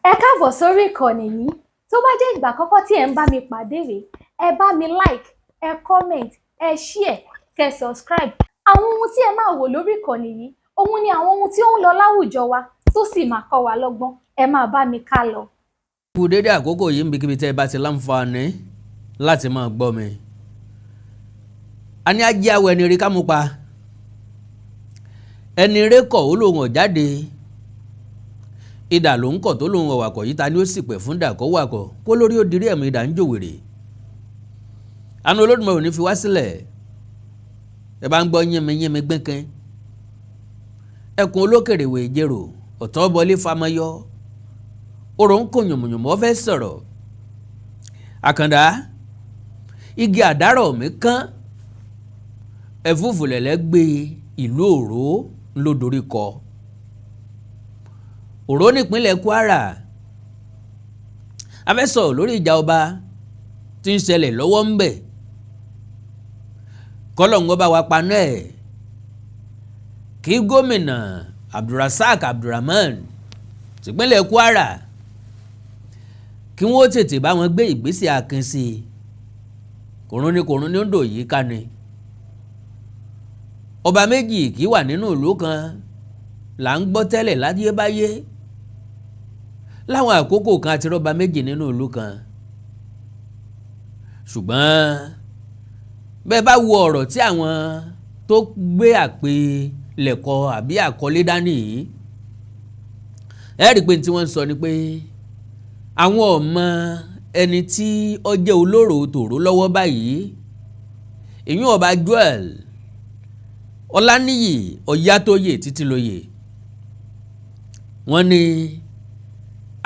Ẹ káàbọ̀ sórí ìkànnì yìí. Tó bá jẹ́ ìgbà àkọ́kọ́ tí ẹ̀ ń bá mi pàdé rèé, ẹ bá mi like, ẹ comment, ẹ share, kẹ́ subscribe. Àwọn ohun tí ẹ máa wò lórí ìkànnì yìí, òun ni àwọn ohun tí ó ń lọ láwùjọ wa tó sì máa kọ́ wa lọ́gbọ́n. Ẹ máa bá mi ká lọ. Kú dédé àkókò yìí níbikíbi tẹ́ ẹ bá ti láǹfààní láti máa gbọ́ mi. A ní ajé awọ ẹni rí ká mú pa. Ẹni ré kọ̀ ó lòun ọ̀ jáde. Idà ló ń kọ̀ tó lòun ọ̀wàkọ̀ yìí ta ni ó sì pẹ̀ fún dàkọ́ wàkọ̀ kó lórí ó dirí ẹ̀mí idà ń jòwèrè. Àánú Olódùmarè ò ní fi wá sílẹ̀. Ẹ bá ń gbọ́ yínmi gbẹ́kẹ́. Ẹkùn olókèrè wè jèrò ọ̀tọ́ bọlé famayọ. Orò ń kò yànmùyànmọ́ fẹ́ sọ̀rọ̀. Àkàndá igi àdárọ̀ mi kán. Ẹ̀fúùfù lẹ̀lẹ́ gbé ìlú Òró ló dorí kọ. Òró nípínlẹ̀ Kwara. A fẹ́ sọ̀rọ̀ lórí ìjà ọba tí ń ṣẹlẹ̀ lọ́wọ́ ń bẹ̀. Kọ́lọ́hún bá wa paná ẹ̀. Kí gómìnà Abdulrasaq Abdulrahman tìpínlẹ̀ Kwara kí wọ́n tètè bá wọn gbé ìgbésẹ̀ akin sí i. Kòrún ní ń dò yìí ká ni. Ọba méjì kì í wà nínú ìlú kan là ń gbọ́ tẹ́lẹ̀ láyébáyé. Láwọn àkókò kan àti rọ́ba méjì nínú ìlú kan. Ṣùgbọ́n bẹ́ẹ̀ bá wo ọ̀rọ̀ tí àwọn tó gbé àpè lẹ̀kọ́ àbí àkọlé dání yìí, ẹ rí i pé tí wọ́n ń sọ ni pé àwọn ọmọ ẹni tí ó jẹ́ olóró tòró lọ́wọ́ báyìí, ìyún ọba Joel Ọláníyì Ọ̀yátóyè Títílóyè, wọ́n ní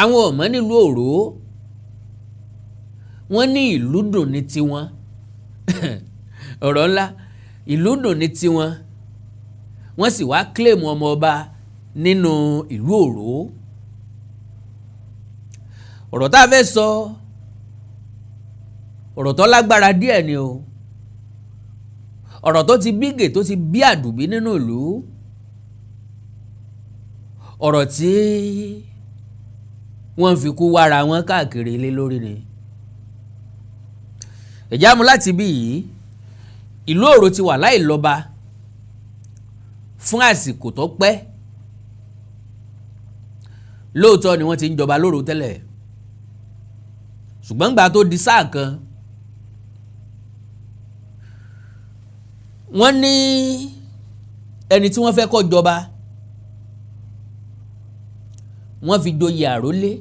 àwọn ọmọ nílùú Òró, wọ́n ní ìlú dùn ní tiwọn ọ̀rọ̀ ńlá, ìlú dùn ní tiwọn, wọ́n sì wá claim ọmọ ọba nínú ìlú Òró. Ọ̀rọ̀ tá a fẹ́ sọ ọ̀rọ̀ tó lágbára díẹ̀ ni o, ọ̀rọ̀ tó ti bígè tó ti bí àdùbí nínú ìlú, ọ̀rọ̀ tí wọ́n fi kú wára wọn káàkiri ilé lórí ni. Ẹ̀já mu láti bí yìí, ìlú Òró ti wà láì lọ́ba fún àsìkò tó pẹ́. Lóòótọ́ ni wọ́n ti ń jọba lóru tẹ́lẹ̀, ṣùgbọ́n gbà tó di sáà kan, wọ́n ní ẹni tí wọ́n fẹ́ kó jọba, wọ́n fi joyè àrólé.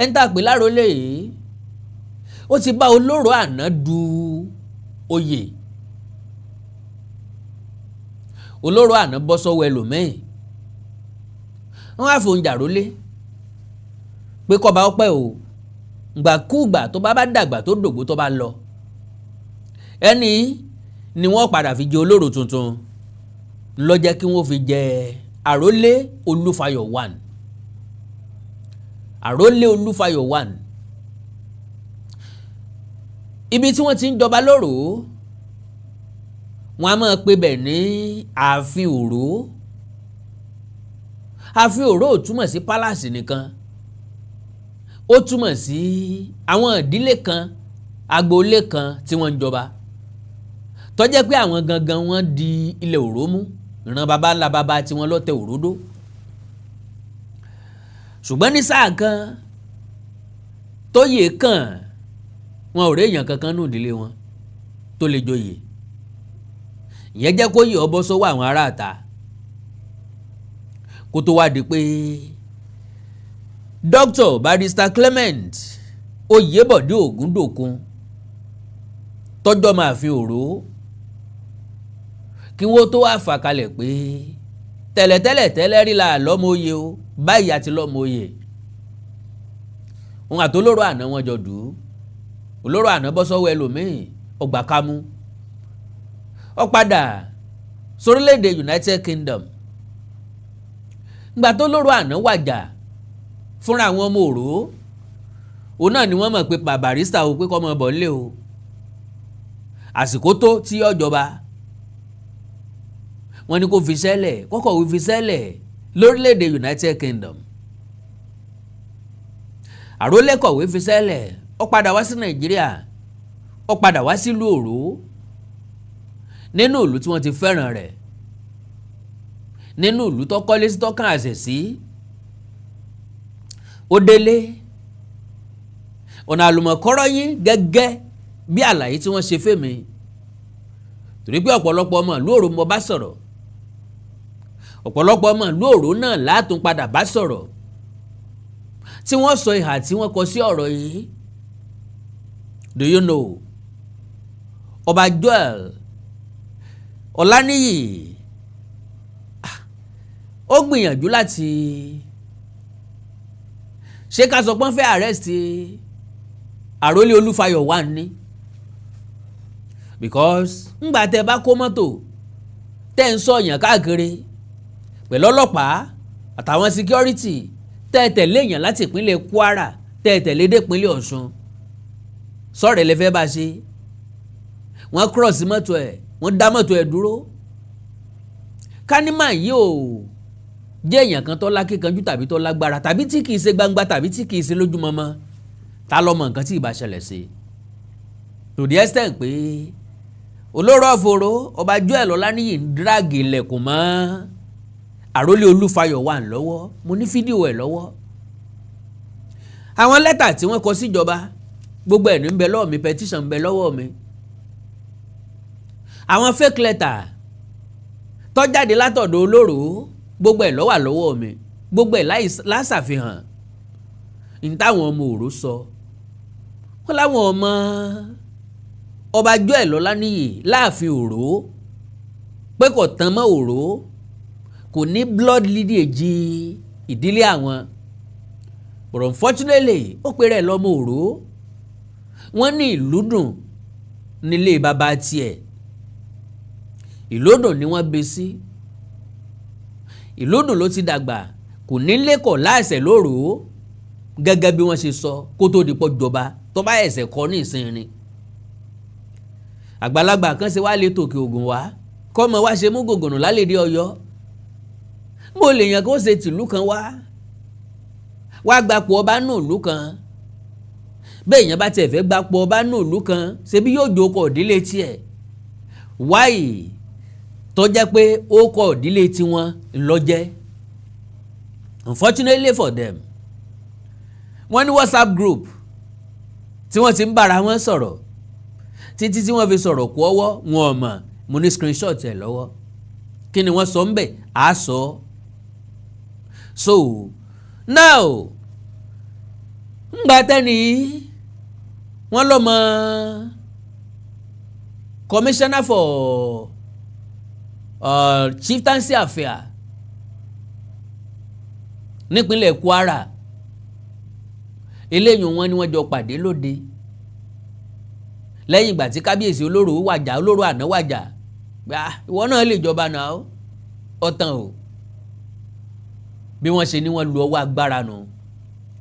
Ẹni tá a pè lárólé yìí, ó ti bá olóró àná du oyè. Olóró àná bọ́ sọ́wọ́ ẹlòmíì, wọ́n á fòun jàrólé pé kọ́ba ọpẹ́ o, gbàkúgbà tó bá dàgbà tó dògbò tó bá lọ, ẹni ni wọ́n padà fi jẹ olóró tuntun ló jẹ́ kí wọ́n fi jẹ àrólé Olúfayọ̀ 1. Àrólé Olúfayọ̀ 1. Ibi tí wọ́n ti ń jọba lóró, wọ́n á máa pe bẹ̀ ní ààfin Òró. Ààfin Òró ò túmọ̀ sí pálásì nìkan, ó túmọ̀ sí àwọn ìdílé kan, agboolé kan tí wọ́n ń jọba, tó jẹ́ pé àwọn gangan wọ́n di ilẹ̀ Òró mú, ìran baba ńlá baba tí wọ́n lọ́tẹ̀ Òró dó. Ṣùgbọ́n ní sáà kan tó yè kàn, wọn ò rí èèyàn kankan nù ìdílé wọn tó lè joyè. Ìyẹn jẹ́ kó yè ọ bọ́ sọ́wọ́ àwọn aráàta, kó tó wá di pé Dr. Barrister Clement Oyèbọ̀dé Ògúndòkun tọ́jọ́ máa fi Òró, kí wọ́n tó wá fà kalẹ̀ pé tẹ́lẹ̀ rí la lọ́mọ oyè o, báyìí àti lọ́mọ oyè. Òun àtolóró àná wọn jọ dùn. Olóró àná bọ́ sọ́wọ́ ẹlòmíì, ọgbà kámú, ó padà sórílẹ̀-èdè United Kingdom. Ìgbà tó lóró àná wàjà fúnra àwọn ọmọ Òró, òun náà ni wọ́n mọ̀ pé Barrister o pé kọ́ mọ bọ̀ nílé o, àsìkò tó tí ó jọba. Wọ́n ní kó fi sẹ́lẹ̀, kọ́kọ́ fi sẹ́lẹ̀ lórílẹ̀-èdè United Kingdom. Àrólé kọ̀wé fi sẹ́lẹ̀ ó padà wá sí Nàìjíríà ó padà wá sílùú Òró nínú ìlú tí wọ́n ti fẹ́ràn rẹ̀ nínú ìlú tó kọ́lé sí tọ́kàn àṣẹ sí ó délé ọ̀nà àlùmọ̀kọ́rọ́ yín gẹ́gẹ́ bí àlàyé tí wọ́n ṣe fèmí torí pé ọ̀pọ̀lọpọ̀ ọmọ ìlú Òró mo bá sọ̀rọ̀ ọ̀pọ̀lọpọ̀ ọmọ ìlú Òró náà látún padà bá sọ̀rọ̀ tí wọ́n sọ ìhà tí wọ́n kọ sí ọ̀rọ̀ yìí. Do you know Ọba Joel Ọláníyì ó gbìyànjú láti ṣé ká sọ pé wọ́n fẹ́ arrest Àrólé Olúfayọ̀ wà ní because ńgbà tẹ́ bá kó mọ́tò tẹ́ ń sọ èèyàn káàkiri pẹ̀lú ọlọ́pàá àtàwọn security tẹ́ tẹ̀lé èèyàn láti ìpínlẹ̀ Kwara tẹ́ tẹ̀lé dé ìpínlẹ̀ Ọ̀ṣun sọ̀rọ̀ lẹ fẹ́ bá ṣe wọ́n cross mọ́tò ẹ̀ wọ́n dá mọ́tò ẹ̀ dúró kánímà yìí ò jẹ́ èèyàn kan tó lákíkanjú tàbí tó lágbára tàbí tí kìí ṣe gbangba tàbí tí kìí ṣe lójúmọmọ ta ló mọ nǹkan tí ìbá ṣẹlẹ̀ sí to the extent pé olóró ọ̀fọ̀rọ̀ Ọba Joel Ọláníyì ń díràgì ilẹ̀kùn mọ́ Àrólé Olúfayọ̀ wà lọ́wọ́ mo ní fídíò ẹ̀ lọ́wọ́ àwọn lẹ́tà tí wọ́n kọ síjọba gbogbo ẹ̀ ní ń bẹ lọ́wọ́ mi petition ń bẹ lọ́wọ́ mi àwọn fake letter tó jáde látọ̀dọ̀ olóró gbogbo ẹ̀ ló wà lọ́wọ́ mi gbogbo ẹ̀ lásàfihàn ní táwọn ọmọ Òró sọ wọ́n láwọn ọmọ Ọba Joel Ọláníyì láàfin Òró pé kò tán mọ́ Òró kò ní blood lineage ìdílé àwọn but unfortunately ó pèrè lọ́mọ Òró wọ́n ní ìlú dùn nílé bàbá tiẹ̀ ìlú dùn ni wọ́n bí sí ìlú dùn ló ti dàgbà kò ní lẹ́kọ̀ọ́ láìsẹ̀ lóró gẹ́gẹ́ bí wọ́n ṣe sọ kó tó di pọ̀ jọba tó bá ẹ̀sẹ̀ kọ́ ní ìsinrin àgbàlagbà kan ṣe wá lé tòkè Ògùn wá kọ́ mọ wá ṣe mú gògònà lálẹ́dẹ́ Ọ̀yọ́ mo lè yàn kó ṣe tìlú kan wá gbapò ọba nù ìlú kan bẹ́ẹ̀ yẹn bá tiẹ̀ fẹ́ gbapò ọba nù ìlú kan ṣebí yóò jókòó ìdílé tiẹ̀ wáyé tó jẹ́ pé ó kọ ìdílé tiwọn ńlọ́jẹ́ unfortunately for them wọ́n ní WhatsApp group tí wọ́n ti ń bára wọn sọ̀rọ̀ títí tí wọ́n fi sọ̀rọ̀ kú ọwọ́ wọn ò mọ̀ mo ní screenshot ẹ̀ lọ́wọ́ kí ni wọ́n sọ ń bẹ̀ á sọ so now ńgbà tẹ́ni wọ́n lọ mọ commissioner for chieftaincy affair nípínlẹ̀ Kwara eléyìí wọn ni wọ́n jọ pàdé lóde lẹ́yìn ìgbà tí kábíyèsí olóró àná wàjà ìwọ náà lè jọba náà ọ̀tàn o bí wọ́n ṣe ní wọ́n lu ọwọ́ agbára nù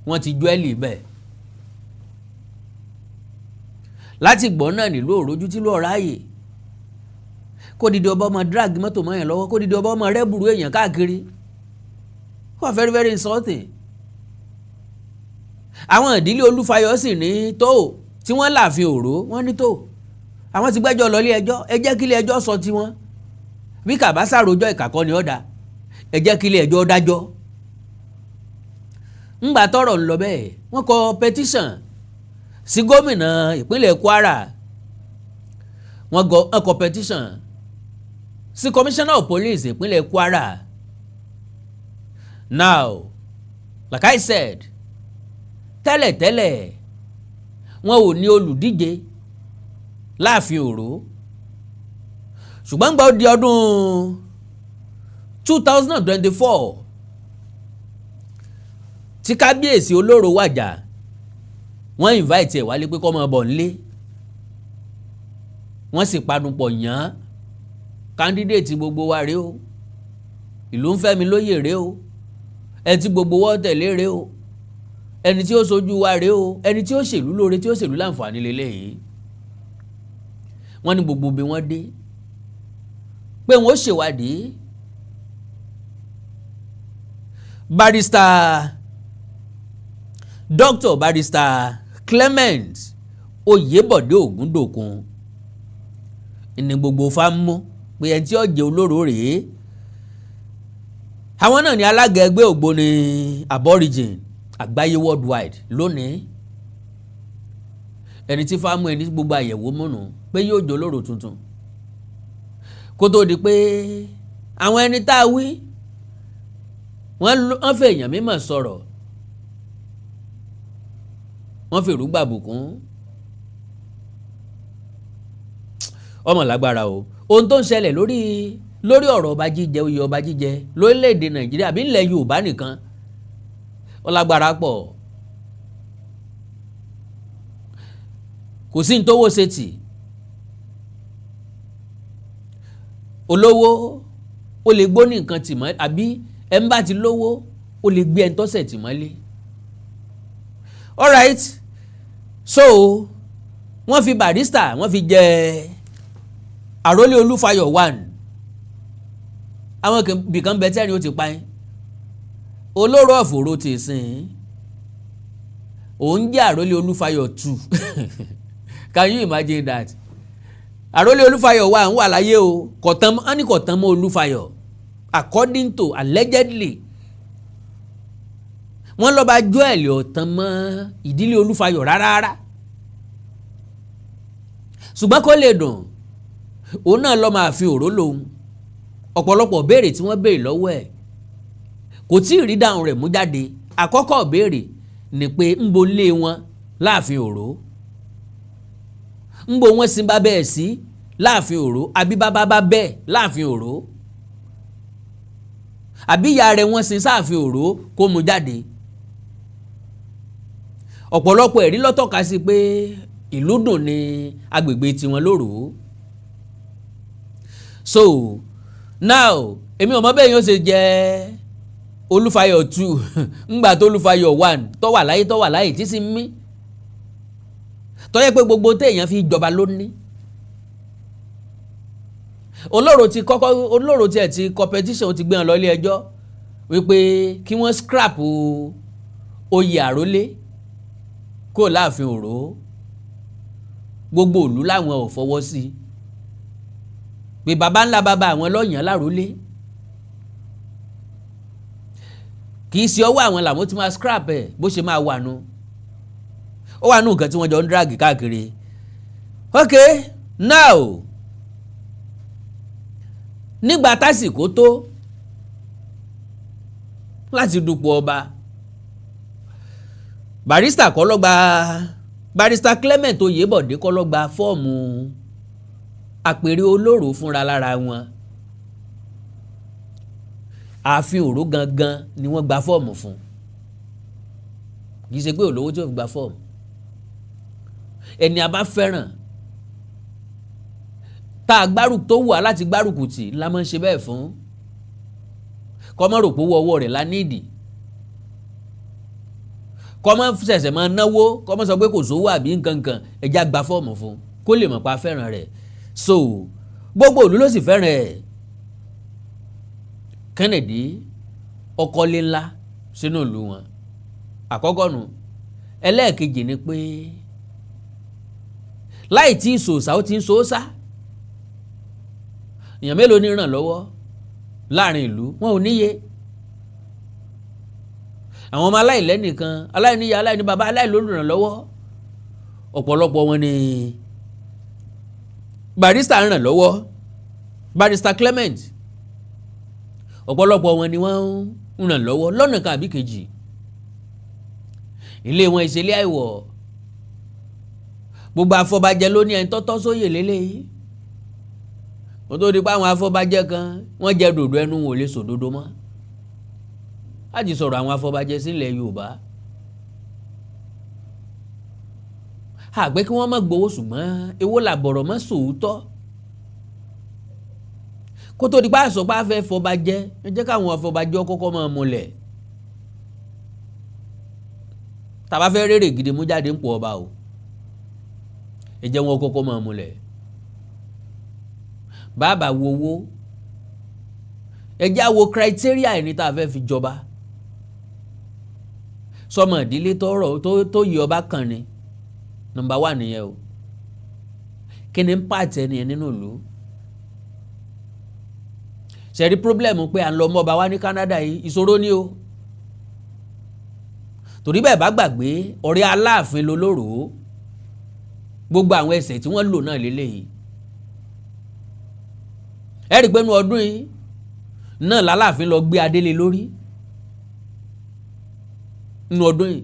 wọ́n ti jọ́ẹ̀lì bẹ́ẹ̀ láti gbọ́ náà nílò òrojú tí ló ráàyè kó dìde ọba ọmọ drag mọ́tò mọ́ yẹn lọ́wọ́ kó dìde ọba ọmọ rẹ́bùrú èèyàn káàkiri wọ́n very very insulting àwọn ìdílé Olúfayọ̀ sì ní tó tí wọ́n láàfin Òró wọ́n ní tó àwọn ti gbẹ́jọ́ lọ ilé ẹjọ́ ẹ jẹ́ kí ilé ẹjọ́ sọ tiwọn bí kàbásà rojọ́ ìkàkọ́ ni ọ̀dà ẹ jẹ́ kí ilé ẹjọ́ dájọ́ ńgbà tọ́rọ̀ ń lọ bẹ́ẹ̀ wọ́n kọ petition sí gómìnà ìpínlẹ̀ Kwara wọ́n kọ petition sí commissioner of police ìpínlẹ̀ Kwara now like I said tẹ́lẹ̀tẹ́lẹ̀ wọn ò ní olùdíje láàfin Òró ṣùgbọ́n gbà ó di ọdún 2024 tí kábíyèsí olóró wàjà wọ́n invite ẹ̀ wálé pé kó máa bọ̀ nílé wọ́n sì panupọ̀ yàn án candidate gbogbo wa rèé o ìlú ń fẹ́ mi lóyè rèé o ẹni tí gbogbo wọ́n tẹ̀lé rèé o ẹni tí ó sojú wa rèé o ẹni tí ó ṣèlú lóore tí ó ṣèlú láǹfààní lélẹ́yìí wọ́n ní gbogbo bí wọ́n dé pé wọ́n ó ṣèwádìí barrister Dr. Barrister Clement Oyèbọ̀dé Ògúndòkun ní gbogbo fámú pé ẹni tí ó jẹ́ olóró rèé. Àwọn náà ni alága ẹgbẹ́ ògbóni aborigine àgbáyé worldwide lónìí. Ẹni tí fámú ẹni gbogbo àyẹ̀wò múnú pé yóò jẹ́ olóró tuntun kó tó di pé àwọn ẹni tá a wí wọ́n fẹ́ èèyàn mímọ̀ sọ̀rọ̀, wọ́n fi rúgbà bùkún. Ọmọ lágbára o ohun tó ń ṣẹlẹ̀ lórí ọ̀rọ̀ ọba jíjẹ oyè ọba jíjẹ lórílẹ̀‐èdè Nàìjíríà bí ilẹ̀ Yorùbá nìkan ó lágbára pọ̀. Kò sí ní tówó ṣe tì. Olówó ó lè gbó ní nǹkan tì mọ́ àbí ẹ̀ ń bá ti lówó ó lè gbé ẹni tọ́sẹ̀ tì mọ́lé. Alright, so wọ́n fi Barrister wọ́n fi jẹ àrólé Olúfayọ̀ 1. Àwọn bìkan bẹ tẹ́rin ó ti pa ẹ́. Olóró ọ̀fọ̀rọ̀ ti sìn òun jẹ́ àrólé Olúfayọ̀ 2. Can you imagine that? Àrólé Olúfayọ̀ 1 wà láyé o kọ̀tán mọ́ Olúfayọ̀ according to allegedly. Wọ́n lọ́ba Joel ọ̀tán mọ́ ìdílé Olúfayọ̀ rárá. Ṣùgbọ́n kó lè dùn òun náà lọ́ máa fi òró lòun. Ọ̀pọ̀lọpọ̀ béèrè tí wọ́n béèrè lọ́wọ́ ẹ̀ kò tí ì rí dáhùn rẹ̀ mú jáde. Àkọ́kọ́ béèrè ni pé ńbo lé wọn láàfin òró, ńbo wọn sin bá bẹ́ẹ̀ sí láàfin òró, àbí bàbá bá bẹ́ẹ̀ láàfin òró, àbí ìyá rẹ̀ wọ́n sin sáàfin òró kó mú jáde. Ọ̀pọ̀lọpọ̀ ẹ̀rí ló tọ́ka sí pé ìlú dùn ní agbègbè tiwọn lóru. So now èmi ò mọ̀ bẹ́ẹ̀ yóò ṣe jẹ́ Olúfayọ̀ 2 ńgbà tó Olúfayọ̀ 1 tó wà láyé tí sì ń mí tó yẹ pé gbogbo téèyàn fi jọba lónìí. Olóró tiẹ̀ ti competition ti gbé wọn lọ ilé ẹjọ́ wípé kí wọ́n scrap oyè àrólé kó láàfin òró. Gbogbo ìlú làwọn ò fọwọ́ sí pé baba ńlá baba àwọn lọ́yàn lárólé. Kì í ṣe ọwọ́ àwọn làwọn ti máa scrap ẹ̀ bó ṣe máa wà nù. Ó wà nù nǹkan tí wọ́n jọ ń drag káàkiri. Okay, now nígbà tásìkò tó láti dupò ọba, Barrister Clement Oyèbọ̀dé kọ́ ló gba fọ́ọ̀mù àpèrè olóró fúnra lára wọn. Ààfin òró gangan ni wọ́n gba fọ́ọ̀mù fún. Kì í ṣe pé olówó tí ó fi gba fọ́ọ̀mù. Ẹni a bá fẹ́ràn tá a gbárùkù tó wà láti gbárùkù tì la máa ń ṣe bẹ́ẹ̀ fún. Kọ́mọ́ rò pé ọwọ́ rẹ̀ la nídìí. Kọ́mọ́ ṣẹ̀ṣẹ̀ máa náwó, kọ́mọ́ sọ pé kò sówó àbí nǹkan ẹja gba fọ́ọ̀mù fún kó lè mọ̀ pa fẹ́ràn rẹ̀. So gbogbo ìlú ló sì fẹ́ràn ẹ̀. Kennedy ọkọ̀lé ńlá sínú ìlú wọn. Àkọ́kọ́ nù. Ẹlẹ́ẹ̀kejì ni pé láì tí ìsòsà ó ti ń sòsà. Èèyàn mélòó ní ràn lọ́wọ́ láàrin ìlú wọn ò níye. Àwọn ọmọ aláìlẹ́nìkan aláìníyá aláìní bàbá aláìlóràn lọ́wọ́ ọ̀pọ̀lọpọ̀ wọn ni Barrister ràn lọ́wọ́. Barrister Clement ọ̀pọ̀lọpọ̀ wọn ni wọ́n ń ràn lọ́wọ́ lọ́nà kan àbí kejì. Ilé wọn ìṣẹ̀lẹ̀ àìwọ̀ gbogbo afọbajẹ ló ní ẹni tọ́tọ́ sóyè lélẹ́yìí. Wọ́n tó di pé àwọn afọbajẹ kan wọ́n jẹ dòdò ẹnu wọn ò lè sòdodo mọ́. Láti sọ̀rọ̀ àwọn afọbajẹ sílẹ̀ Yorùbá. Àgbẹ̀ kí wọ́n má gbowó ṣùgbọ́n èwo làbọ̀rọ̀ mọ́ sòótọ́. Kó tó di pé àsọpá fẹ́ fọbajẹ ẹ jẹ́ káwọn afọbajẹ kọ́kọ́ máa múlẹ̀. Tàbá fẹ́ rèrè gidi mú jáde ń pọ̀ ọba o. Ẹ jẹ́ wọn kọ́kọ́ máa múlẹ̀. Bàbá wo owó ẹ jẹ́ àwo criteria ẹni tá a fẹ́ fi jọba. sọmọ ìdílé tó yí ọba kan ni number 1 nìyẹn o. Kí ni ń pàtẹ nìyẹn nínú ìlú? Ṣẹ̀rí pírọ́blẹ̀mù pé à ń lọ mọ́ ọba wa ní Canada yìí ìṣòro ni o. Torí bẹ́ẹ̀ bá gbàgbé ọ̀rẹ́ Aláàfin lolóró gbogbo àwọn ẹsẹ̀ tí wọ́n lò náà lélẹ́yìí. Ẹ rí i pé nínú ọdún yìí náà l'Aláàfin lọ gbé adé lé lórí. Nínú ọdún yìí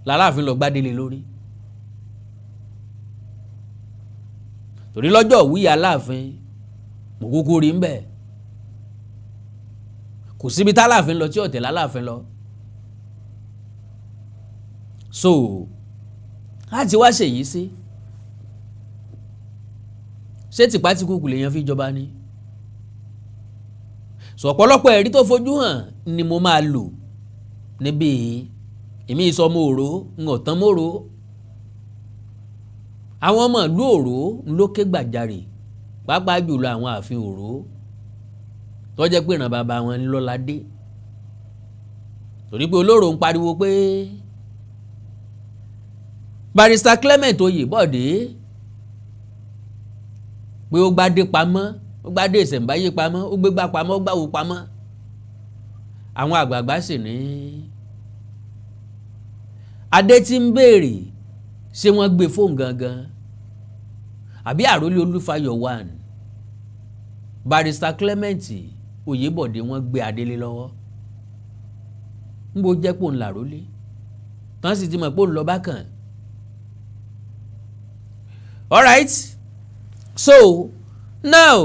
l'Aláàfin lọ gbádé lé lórí. Torí lọ́jọ́ ìwúyè Aláàfin mo kúkú rí ń bẹ̀. Kò síbi t'Aláàfin lọ tí ọ̀tẹ̀ l'Aláàfin lọ. So láti wá ṣèyí sí ṣé tìpátìkúkù lèèyàn fi jọba ni? So ọ̀pọ̀lọpọ̀ ẹ̀rí tó fojú hàn ni mo máa lò níbí èmi ìsọmọ òró ń ọ̀tán móró. Àwọn ọmọ ìlú òró ń lókè gbàjarè pàápàá jùlọ àwọn ààfin òró tó jẹ́ pé ìran bàbá wọn ní lọ́ládé. Torí pé olóró ń pariwo pé Barrister Clement Oyèbọ̀dé pé ó gbádé pamọ́, ó gbádé ìṣẹ̀ǹbáyé pamọ́, ó gbégbá pamọ́, ó gbáwo pamọ́. Àwọn àgbààgbà sì ní adé tí ń béèrè ṣé wọ́n gbé fóun gangan àbí àrólé Olúfayọ̀ 1 Barrister Clement Oyèbọ̀dé wọ́n gbé adélé lọ́wọ́ ń bó jẹ́ pò ń làrólé tán sì ti mọ̀ pò ń lọ bákan. Alright, so now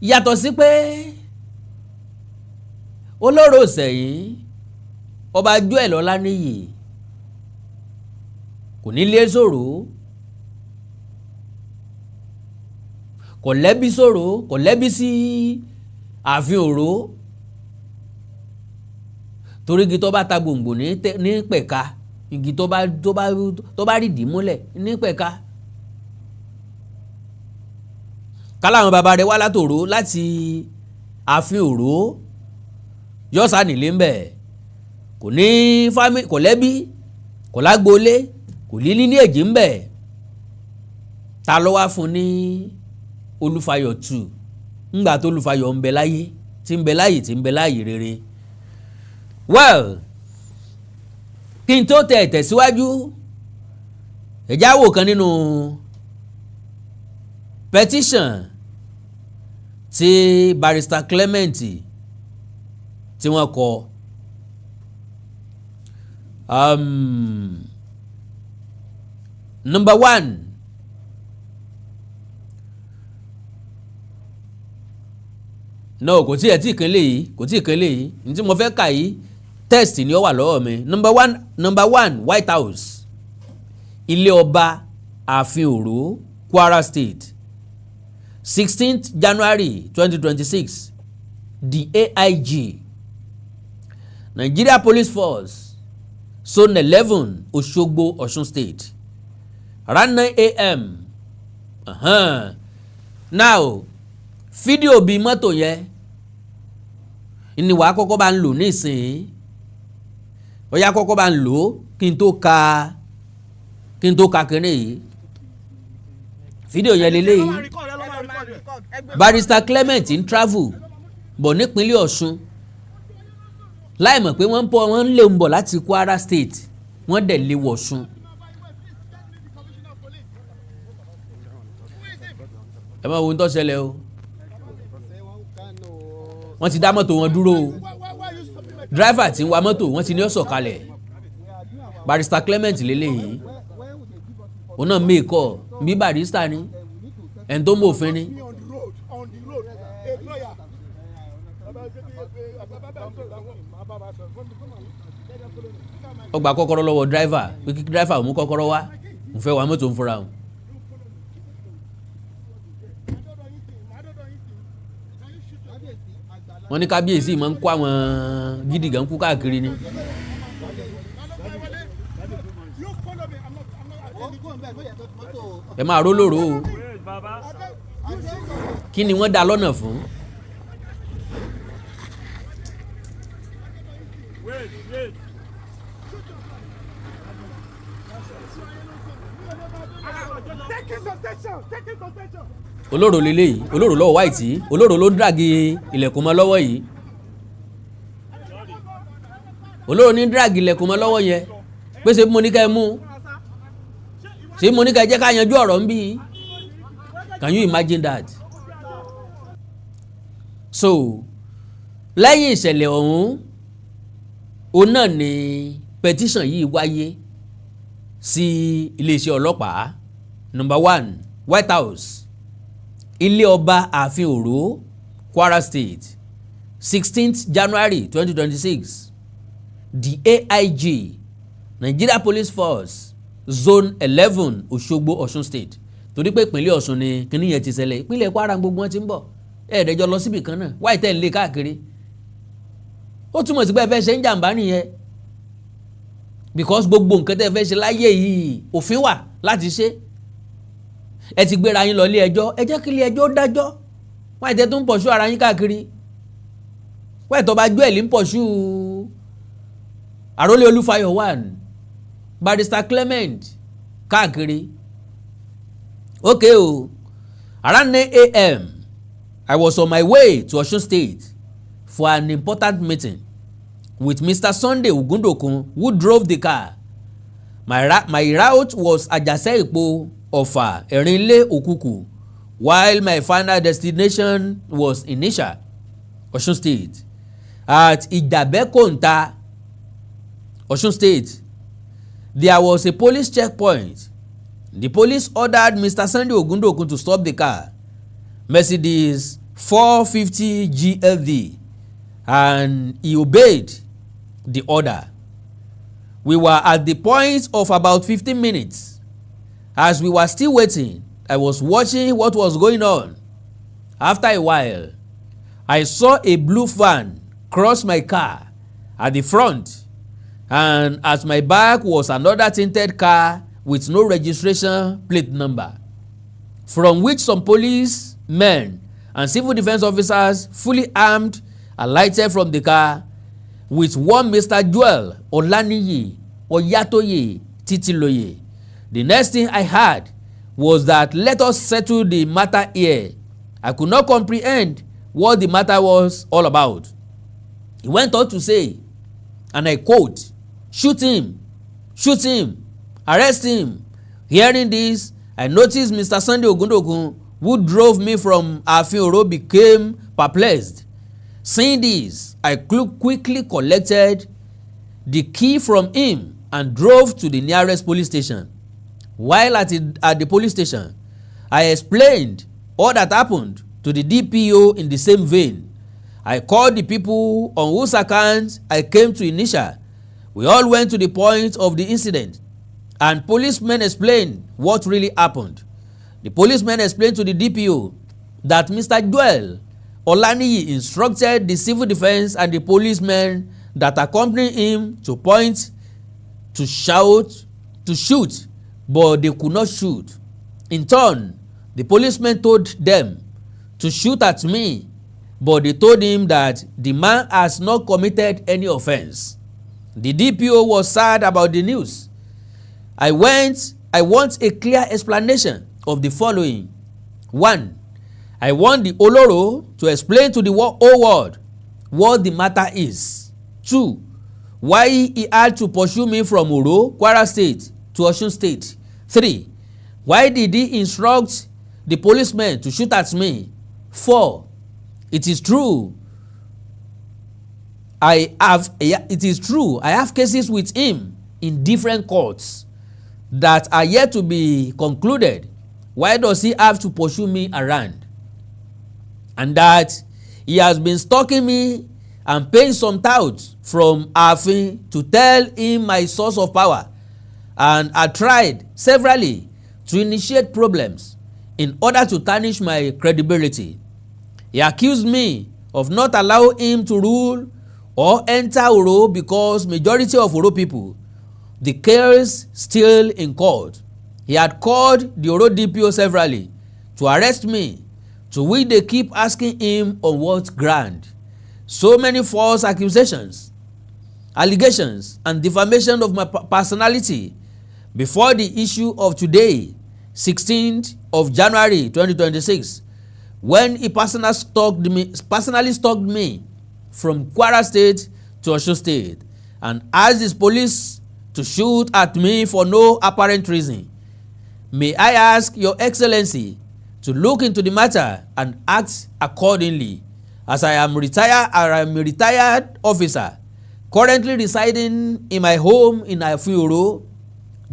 yàtọ̀ sí pé olóró sẹ́yìn ọba Joel Ọláníyì kò ní lé sòrò, kò lẹ́bí sòrò, kò lẹ́bí sí ààfin òró torí igi tó bá ta gbòǹgbò ní pẹ̀ka, igi tó bá rí dì múlẹ̀ ní pẹ̀ka. Káláwọn bàbá rẹ̀ wá látòró láti ààfin òró yọ́sà nílé ń bẹ̀ kò ní fámì, kò lẹ́bí, kò lágboolé, kò ní ní èjì ń bẹ̀. Ta ló wá fún ní Olúfayọ̀ 2 ńgbà tó Olúfayọ̀ ń bẹ láyé, tí ń bẹ láyé rere. Well, kí n tó tẹ̀síwájú ẹ̀já wò kan nínú petition tí Barrister Clement tí wọ́n kọ. Number 1, no, kò tí kan léyìí ní tí mo fẹ́ kà yìí text ni ó wà lọ́wọ́ mi. Number 1 White House, ilé ọba ààfin òró, Kwara State, 16th January 2026. The AIG, Nigeria Police Force, Zone 11, Òṣogbo, Ọ̀ṣun State, around 9 a.m. Now, fídíò bíi mọ́tò yẹn ni wàá kọ́kọ́ bá ń lò nísìnyí. Ó yá kọ́kọ́ bá ń lò kí n tó ka kínní yìí. Fídíò yẹn lélẹ́yìí. Barrister Clement ń travel bọ̀ nípínlẹ̀ Ọ̀ṣun láì mọ̀ pé wọ́n lé ń bọ̀ láti Kwara State, wọ́n dẹ̀ lé wọ̀ Ọ̀ṣun. Ẹ máa wo ohun tó ṣẹlẹ̀ o. Wọ́n ti dá mọ́tò wọn dúró o. Driver tí ń wa mọ́tò wọ́n ti ní ó sọ̀kalẹ̀. Barrister Clement lélẹ́yìí. Òun náà mẹ́kọ̀ bí barrister ni ẹni tó mọ̀ òfin ni. Ó gba kọ́kọ́rọ́ lọ́wọ́ driver pé kí driver mú kọ́kọ́rọ́ wá, mo fẹ́ wa mọ́tò ń fura o. Wọ́n ní kábíyèsí máa ń kó àwọn gidi gan kú káàkiri ni. Ẹ máa ró lóró o. Kí ni wọ́n dá lọ́nà fún? olóró leléyìí, olóró lọ́wọ́ white yìí, olóró ló ń dàgì ilẹ̀kùn mọ́ lọ́wọ́ yìí, olóró ní dàgì ilẹ̀kùn mọ́ lọ́wọ́ yẹn pé ṣe mo ní ká ẹ mú, ṣe mo ní ká ẹ jẹ́ ká yanjú ọ̀rọ̀ ń bí. Can you imagine that? So lẹ́yìn ìṣẹ̀lẹ̀ ọ̀hún òun náà ni petition yìí wáyé sí iléeṣẹ́ ọlọ́pàá. Number 1, White House, ilé ọba ààfin Òró, Kwara State, 16th January 2026. The AIG, Nigeria Police Force, Zone 11, Òṣogbo, Ọ̀ṣun State. Torí pé ìpínlẹ̀ Ọ̀ṣun ni kíní yẹn ti ṣẹlẹ̀, ìpínlẹ̀ Kwara gbogbo wọn ti ń bọ̀, ẹ̀ẹ́dẹ́jọ́ lọ síbì kan náà, wáyé tẹ̀ ń lé káàkiri. Ó túmọ̀ sí pé ẹ fẹ́ ṣe ń jàǹbá nìyẹn, because gbogbo nǹkan tẹ́ ẹ fẹ́ ṣe láyé yìí òfin wà láti ṣe. Ẹ ti gbéra yín lọ ilé ẹjọ́, ẹ jẹ́ kí ilé ẹjọ́ dájọ́, wáyé tẹ́ tó ń pọ̀ṣù ara yín káàkiri, wáyé tó bá jó ẹ̀ lè ń pọ̀ṣù Àrólé Olúfayọ̀ 1, Barrister Clement káàkiri. Okay o, around 9 a.m. I was on my way to Osun State for an important meeting with Mr. Sunday Ogundokun, who drove the car. My route was Ajase Ipo, Ofa, Erinle, Okuku, while my final destination was Inisha, Osun State. At Ijabekonta, Osun State, there was a police checkpoint. The police ordered Mr. Sunday Ogundokun to stop the car, Mercedes 450 GLD, and he obeyed the order. We were at the point of about 15 minutes. As we were still waiting, I was watching what was going on. After a while, I saw a blue van cross my car at the front, and at my back was another tinted car with no registration plate number, from which some police men and civil defense officers fully armed alighted from the car, with one Mr. Joel Olaniyi Oyatoye Titiloye. The next thing I heard was that let us settle the matter here. I could not comprehend what the matter was all about. He went on to say, and I quote, shoot him, arrest him. Hearing this, I noticed Mr. Sunday Ogundokun, who drove me from Aafin Oro, became perplexed. Seeing this, I quickly collected the key from him and drove to the nearest police station. While at the police station, I explained all that happened to the DPO in the same vein. I called the people on whose account I came to Inisha. We all went to the point of the incident, and policemen explained what really happened. The policemen explained to the DPO that Mr. Joel Olaniyi instructed the civil defense and the policemen that accompanied him to point, to shout, to shoot, but they could not shoot. In turn, the policemen told them to shoot at me, but they told him that the man has not committed any offense. The DPO was sad about the news. I want a clear explanation of the following. 1. I want the Oloro to explain to the whole world what the matter is. 2. Why he had to pursue me from Oro, Kwara State to Osun State. 3. Why did he instruct the policemen to shoot at me? 4. It is true I have cases with him in different courts that are yet to be concluded. Why does he have to pursue me around? And that he has been stalking me and paying some touts from Aafin to tell him my source of power, and I tried severally to initiate problems in order to tarnish my credibility. He accused me of not allowing him to rule or enter Oro because majority of Oro people, the case still in court. He had called the Oro DPO severally to arrest me, to which they keep asking him on what ground. So many false accusations allegations and defamation of my personality before the issue of today, 16th of January 2026, when he personally stalked me from Kwara State to Osun State and asked his police to shoot at me for no apparent reason. May I ask Your Excellency to look into the matter and act accordingly, as I am a retired officer currently residing in my home in Afioro.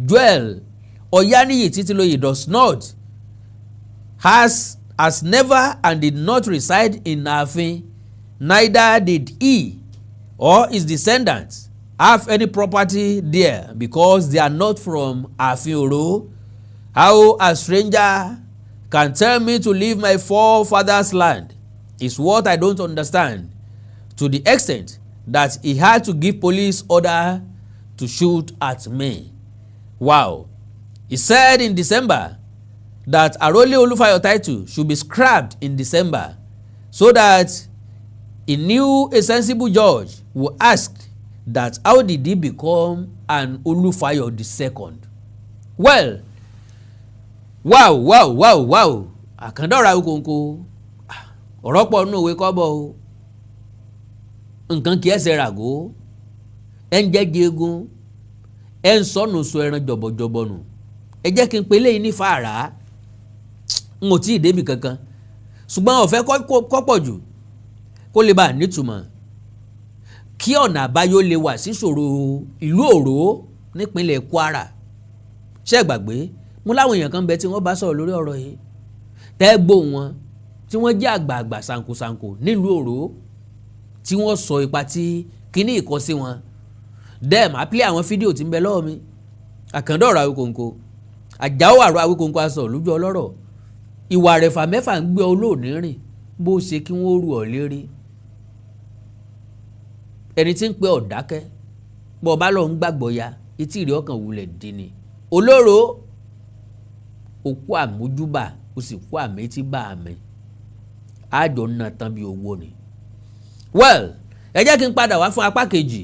Joel Oyaniyi Titiloye does not, has never and did not reside in Afin, neither did he or his descendants have any property there because they are not from Afioro. How a stranger can tell me to leave my forefathers' land is what I don't understand, to the extent that he had to give police order to shoot at me. Wow. He said in December that Arole Olufayo title should be scrapped in December so that he knew a sensible judge would ask that how did he become an Olufayo II? Well, wow. Àkàndọ̀rà Awikonko ọ̀rọ̀ pọ̀ nínú òwe kọ́bọ̀ o. Nǹkan kì í ẹsẹ̀ ràgó ẹ̀ ń jẹ́jẹ́ egun ẹ̀ ń sọnù so ẹran jọ̀bọ̀jọ̀bọ̀ nù. Ẹ jẹ́ kí n pe léyìn ní fàárà n ò tí ì débi kankan ṣùgbọ́n ọ̀fẹ́ kọ́pọ̀ jù kó lè bá a nítumọ̀ kí ọ̀nà àbáyọ lè wà sí ìṣòro ìlú Òró nípínlẹ̀ Kwara. Ṣé ẹ gbàgbé mo láwọn èèyàn kan bẹ tí wọ́n bá sọ̀rọ̀ lórí ọ̀rọ̀ yìí tẹ́ gbọ́ wọn tí wọ́n jẹ́ àgbààgbà sankosanko nílùú Òró tí wọ́n sọ ipa tí kíní ìkọ́ sí wọn. Dem àpilẹ̀ àwọn fídíò tí ń bẹ lọ́wọ́ mi. Àkàndọ̀rà Awikonko Àjàó àrò Awikonko aṣọ lójú ọlọ́rọ̀ ìwà rẹ̀fà mẹ́fà ń gbé olóòní rìn bó ṣe kí wọ́n rú ọ lérí. Ẹni tí ń pe ọ̀dákẹ́ bọ́ ọba lọ ń gbàgbọ́ ya etí ìrẹ́ ọkàn wulẹ̀ dín ni. Olóró òkú àmójúbà ó sì kú àmétí bá àmì àjọ náà tán bí owó ni. Well, ẹ jẹ́ kí n padà wá fún apá kejì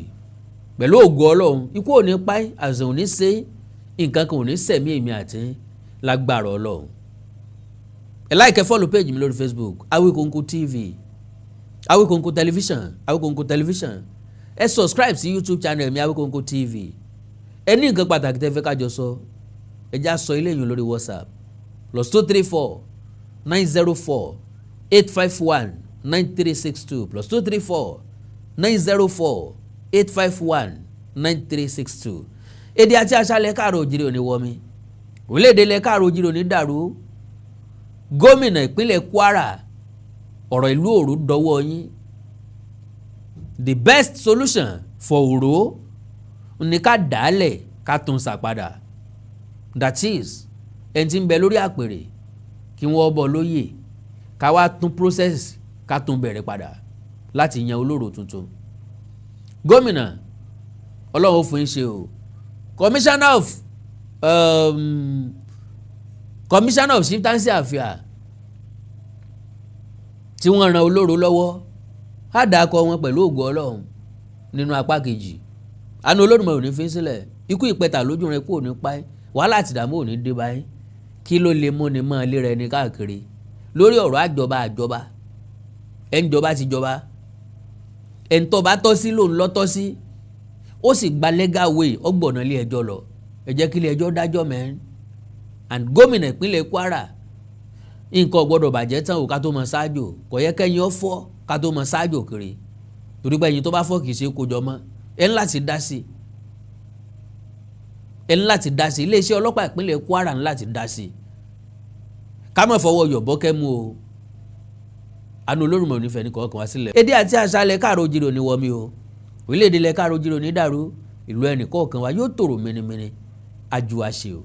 pẹ̀lú ògo Ọlọ́run. Ikú ò ní pa àìsàn ò ní ṣe nǹkan kan ò ní sẹ̀mí èmi àti lágbára Ọlọ́run. Ẹ like follow page mi lórí Facebook Awikonko TV, Awikonko television. Ẹ subscribe sí YouTube channel mi Awikonko TV. Ẹ ní nǹkan pàtàkì tẹ́ fẹ́ kájọ sọ ẹ já sọ ilé yìí lórí WhatsApp +234 904 851 9362 +234 904 851 9362. Èdè àti àṣà ilẹ̀ káàrọ̀ òjìrì òní wọmi orílẹ̀-èdè ilẹ̀ káàrọ̀ òjìrì òní dàrú. Gómìnà ìpínlẹ̀ Kwara ọ̀rọ̀ ìlú Òró dọwọ́ yín. The best solution for Òró ní ká dàálẹ̀ ká tún ṣàpadà. That is ẹni tí ń bẹ lórí àpèrè kí wọ́n bọ́ lóyè ká wá tún process ká tún bẹ̀rẹ̀ padà láti yan olóró tuntun. Gómìnà Ọlọ́run fún yín ṣe o. Commissioner of Chieftaincy Affairs tí wọ́n ran olóró lọ́wọ́ á dàkọ wọn pẹ̀lú ògo Ọlọ́run nínú apá kejì. Àánú Olódùmarè ò ní fi sílẹ̀, ikú ìpẹta lójú rẹ kú ò ní pa ẹ́, wàhálà àti ìdààmú ò ní dé báyìí. Kí ló lè mú ni mọ́ ilé rẹ ní káàkiri lórí ọ̀rọ̀ àjọba ẹni jọba ti jọba ẹni tó bá tọ́ sí lòun lọ́ tọ́ sí ó sì gba legal way ọgbọ̀nà ilé ẹjọ́ lọ. Ẹ jẹ́ kí ilé ẹjọ́ dájọ́ mẹ́rin. And gómìnà ìpínlẹ̀ Kwara nǹkan ò gbọ́dọ̀ bàjẹ́ tán ò ká tó mọ ṣáájò, kò yẹ kẹ́yìn ọ fọ́ ká tó mọ ṣáájò kiri torí pé ẹ̀yin tó bá fọ́ kì í ṣe kójọ mọ́. Ẹ ní láti dá sí iléeṣẹ́ ọlọ́pàá ìpínlẹ̀ Kwara ní láti dá sí ká má fọwọ́ yọ̀bọ́ kẹ́mu o. Àánú Olódùmarè onífẹ̀ẹ́ ní kọ̀ọ̀kan wá sílẹ̀. Èdè àti àṣà ilẹ̀ káàrọ̀ òjìrì òní wọmi o. Orílẹ̀-èdè ilẹ̀ káàrọ̀ òjìrì òní dàrú, ìlú ẹnì kọ̀ọ̀kan wa yóò tòrò mẹ́nimẹ́ni ajú àṣẹ o.